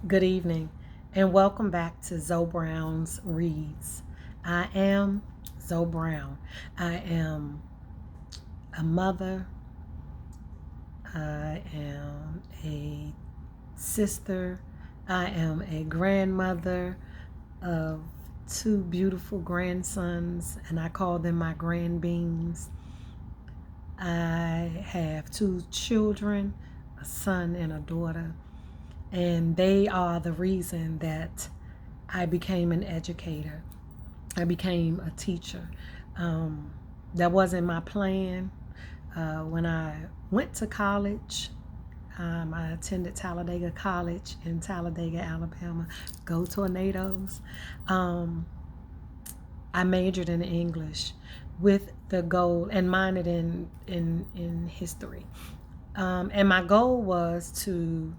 Good evening, and welcome back to Brown's Reads. I am Zoe Brown. I am a mother. I am a sister. I am a grandmother of two beautiful grandsons, and I call them my grandbeans. I have two children, a son and a daughter, and they are the reason that I became an educator. I became a teacher. That wasn't my plan. When I went to college, I attended Talladega College in Talladega, Alabama. Go Tornadoes. I majored in English with the goal and minored in history. And my goal was to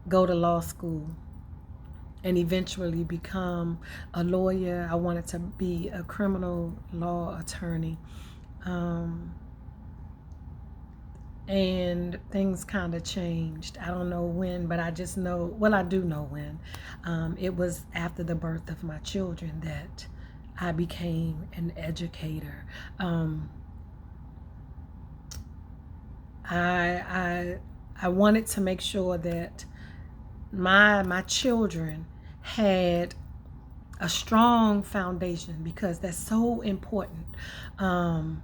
go to law school and eventually become a lawyer. I wanted to be a criminal law attorney. And things kind of changed. I don't know when, but I just know, well, I do know when. It was after the birth of my children that I became an educator. I wanted to make sure that my children had a strong foundation, because that's so important. And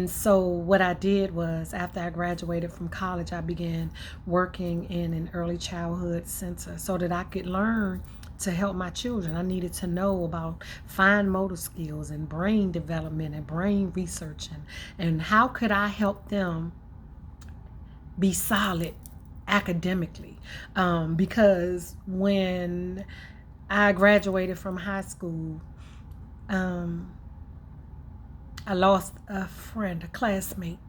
so what I did was, after I graduated from college, I began working in an early childhood center so that I could learn to help my children. I needed to know about fine motor skills and brain development and brain research, and how could I help them be solid academically. Because when I graduated from high school, I lost a friend, a classmate.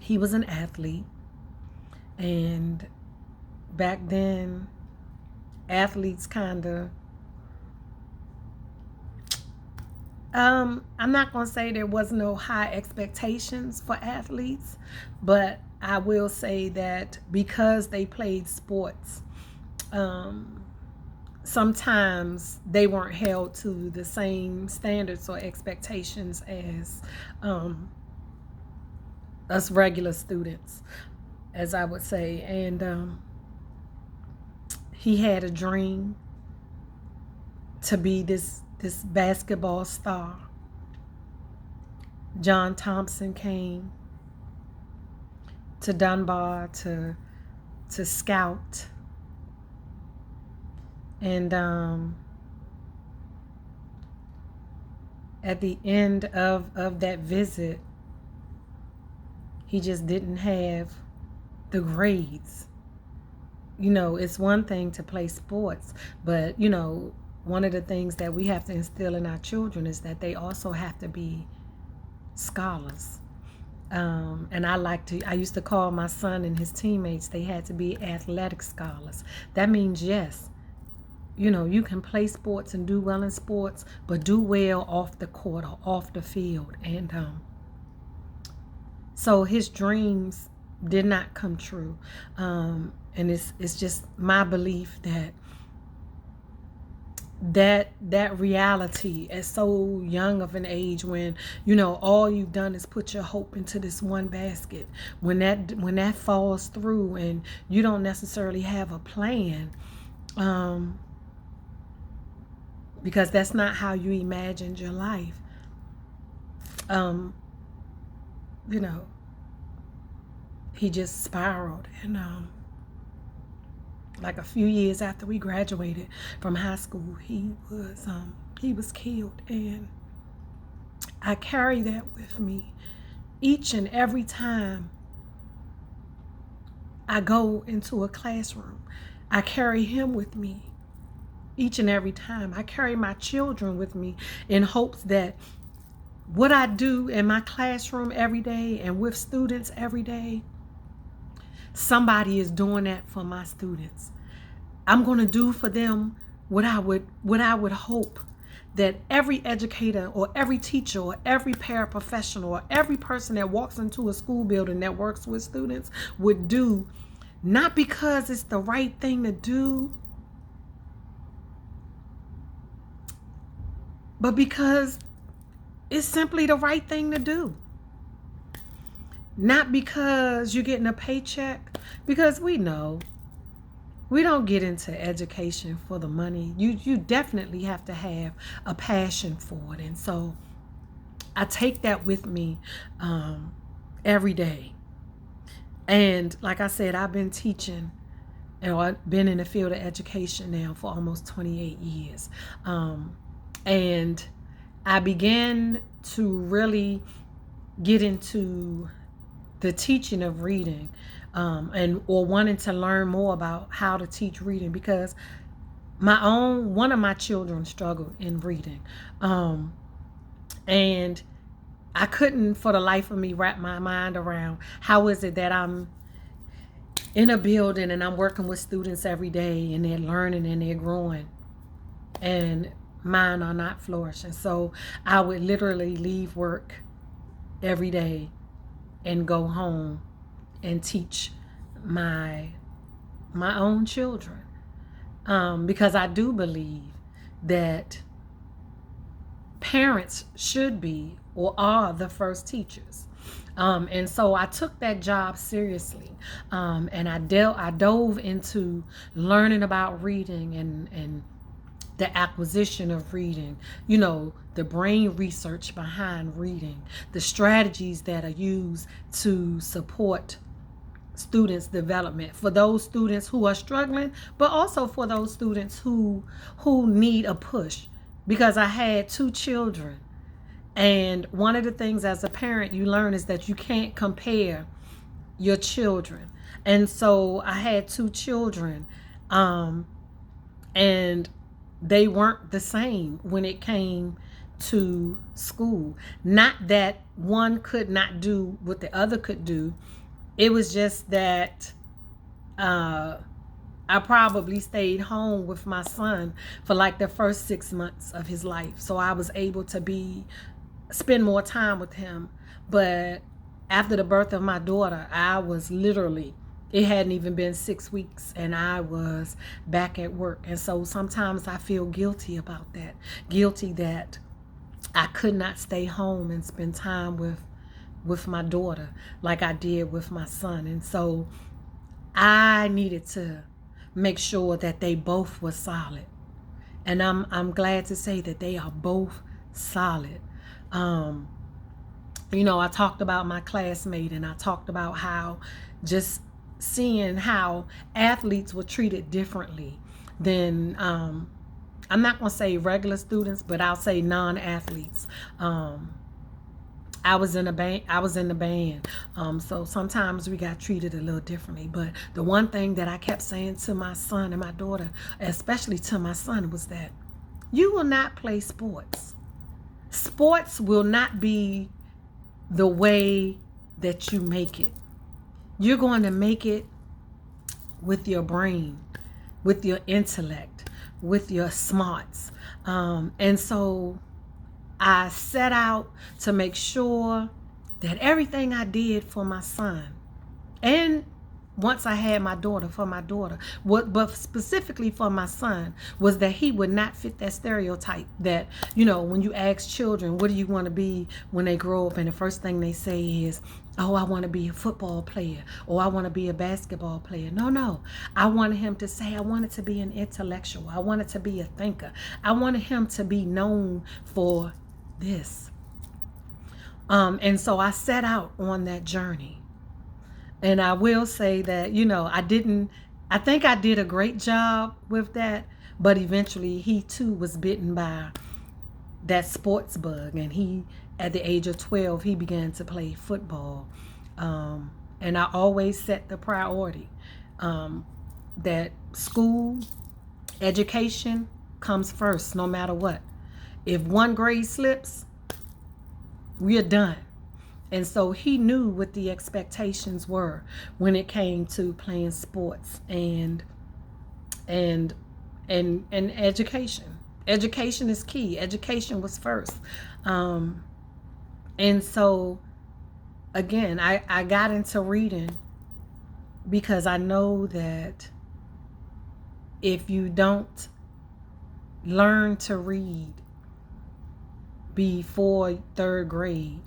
He was an athlete, and back then, athletes kind of, I'm not going to say there was no high expectations for athletes, but I will say that because they played sports, sometimes they weren't held to the same standards or expectations as us regular students, as I would say. And he had a dream to be this basketball star. John Thompson came to Dunbar to scout. And at the end of that visit, he just didn't have the grades. You know, it's one thing to play sports, but, you know, one of the things that we have to instill in our children is that they also have to be scholars. And I used to call my son and his teammates, they had to be athletic scholars. That means, yes, you know, you can play sports and do well in sports, but do well off the court or off the field. And so his dreams did not come true. And it's just my belief that reality at so young of an age, when, you know, all you've done is put your hope into this one basket, when that falls through and you don't necessarily have a plan, because that's not how you imagined your life. You know, he just spiraled. And like a few years after we graduated from high school, he was killed. And I carry that with me each and every time I go into a classroom. I carry him with me each and every time. I carry my children with me in hopes that what I do in my classroom every day and with students every day, somebody is doing that for my students. I'm going to do for them what I would hope that every educator or every teacher or every paraprofessional or every person that walks into a school building that works with students would do not because it's the right thing to do, but because it's simply the right thing to do. Not because you're getting a paycheck, because we know we don't get into education for the money. You definitely have to have a passion for it. And so I take that with me every day. And like I said, I've been teaching, I've been in the field of education now for almost 28 years. And I began to really get into the teaching of reading, or wanting to learn more about how to teach reading, because one of my children struggled in reading, and I couldn't for the life of me wrap my mind around how is it that I'm in a building and I'm working with students every day and they're learning and they're growing and mine are not flourishing. So I would literally leave work every day and go home and teach my own children, because I do believe that parents should be or are the first teachers. And so I took that job seriously, and I dove into learning about reading and the acquisition of reading, the brain research behind reading, the strategies that are used to support students' development, for those students who are struggling, but also for those students who need a push. Because I had 2 children, and one of the things as a parent you learn is that you can't compare your children. And so I had 2 children, and they weren't the same when it came to school. Not that one could not do what the other could do. It was just that I probably stayed home with my son for like the first 6 months of his life. So I was able to spend more time with him. But after the birth of my daughter, I was literally, it hadn't even been 6 weeks and I was back at work. And so sometimes I feel guilty about that. Guilty that I could not stay home and spend time with my daughter like I did with my son. And so I needed to make sure that they both were solid. And I'm glad to say that they are both solid. I talked about my classmate, and I talked about how just seeing how athletes were treated differently than, I'm not going to say regular students, but I'll say non-athletes. I was in the band. So sometimes we got treated a little differently. But the one thing that I kept saying to my son and my daughter, especially to my son, was that you will not play sports. Sports will not be the way that you make it. You're going to make it with your brain, with your intellect, with your smarts. And so I set out to make sure that everything I did for my son, and once I had my daughter, for my daughter, but specifically for my son, was that he would not fit that stereotype that, when you ask children, what do you want to be when they grow up? And the first thing they say is, oh, I want to be a football player, or I want to be a basketball player. No. I wanted him to say, I wanted to be an intellectual. I wanted to be a thinker. I wanted him to be known for this. And so I set out on that journey. And I will say that, I think I did a great job with that, but eventually he too was bitten by that sports bug. And he, at the age of 12, he began to play football. And I always set the priority that school, education comes first, no matter what. If one grade slips, we're done. And so he knew what the expectations were when it came to playing sports and education. Education is key. Education was first. And so again, I got into reading because I know that if you don't learn to read before third grade,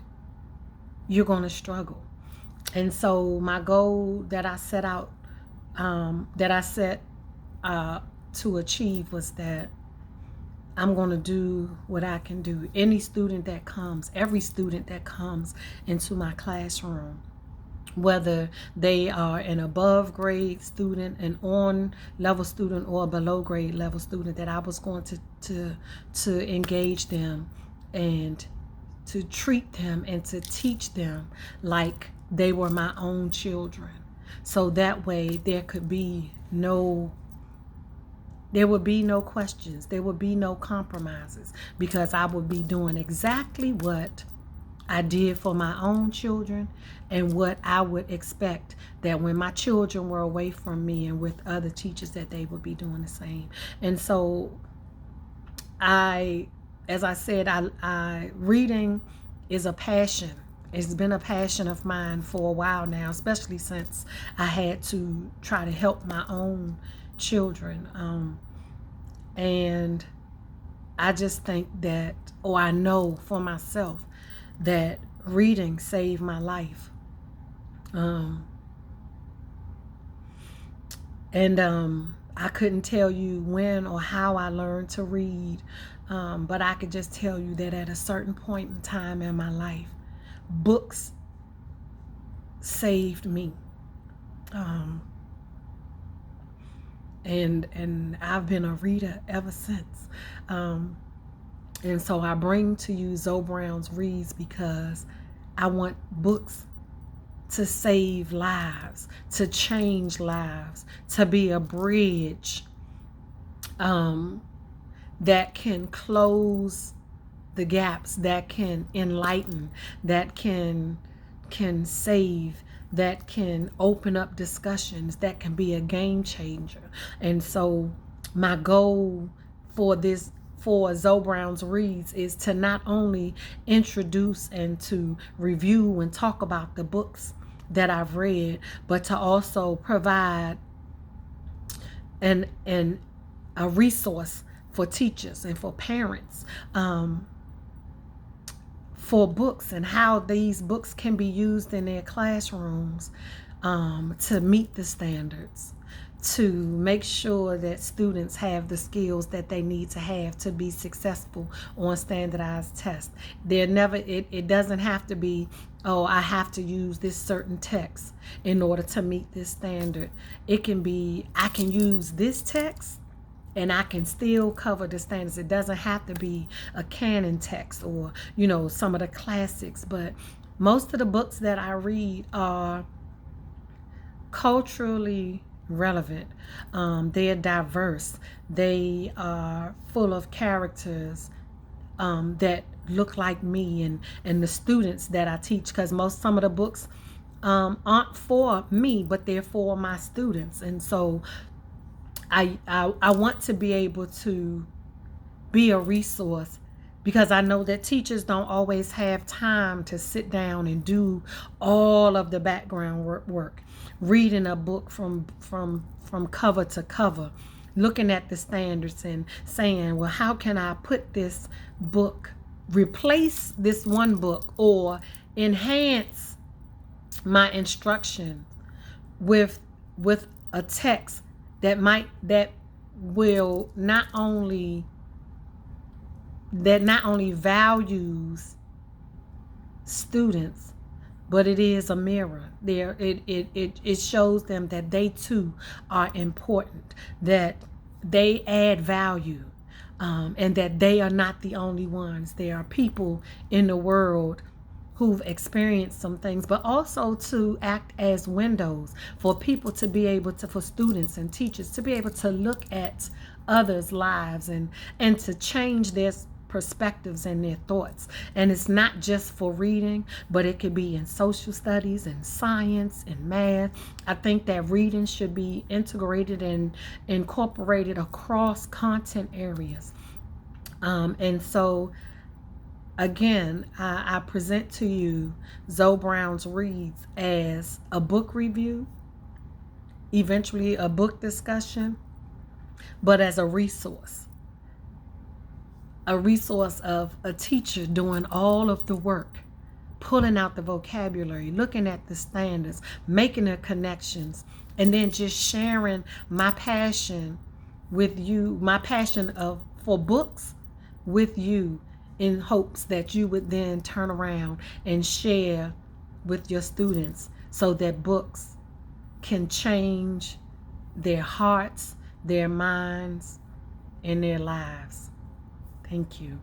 you're going to struggle. And so my goal that I set out, to achieve was that I'm going to do what I can do. Every student that comes into my classroom, whether they are an above grade student, an on level student, or a below grade level student, that I was going to engage them and to treat them and to teach them like they were my own children. So that way there would be no questions. There would be no compromises, because I would be doing exactly what I did for my own children, and what I would expect that when my children were away from me and with other teachers, that they would be doing the same. And so as I said, reading is a passion. It's been a passion of mine for a while now, especially since I had to try to help my own children. And I just think that, or I know for myself, that reading saved my life. I couldn't tell you when or how I learned to read, but I could just tell you that at a certain point in time in my life, books saved me. And I've been a reader ever since. And so I bring to you Zoe Brown's Reads because I want books to save lives, to change lives, to be a bridge that can close the gaps, that can enlighten, that can save, that can open up discussions, that can be a game changer. And so my goal for Zoe Brown's Reads is to not only introduce and to review and talk about the books that I've read, but to also provide a resource for teachers and for parents, for books and how these books can be used in their classrooms to meet the standards, to make sure that students have the skills that they need to have to be successful on standardized tests. It doesn't have to be, oh, I have to use this certain text in order to meet this standard. It can be, I can use this text and I can still cover the standards. It doesn't have to be a canon text or, some of the classics, but most of the books that I read are culturally relevant. They are diverse. They are full of characters that look like me and the students that I teach, because some of the books aren't for me, but they're for my students. And so I want to be able to be a resource, because I know that teachers don't always have time to sit down and do all of the background work, reading a book from cover to cover, looking at the standards and saying, well, how can I put this book, replace this one book, or enhance my instruction with a text that will not only values students, but it is a mirror. It shows them that they too are important, that they add value, and that they are not the only ones. There are people in the world who've experienced some things, but also to act as windows for people to be able to, for students and teachers to be able to look at others' lives and to change their perspectives and their thoughts. And it's not just for reading, but it could be in social studies and science and math. I think that reading should be integrated and incorporated across content areas. And so again, I present to you Zoe Brown's Reads as a book review, eventually a book discussion, but as a resource of a teacher doing all of the work, pulling out the vocabulary, looking at the standards, making the connections, and then just sharing my passion with you, my passion for books with you, in hopes that you would then turn around and share with your students so that books can change their hearts, their minds, and their lives. Thank you.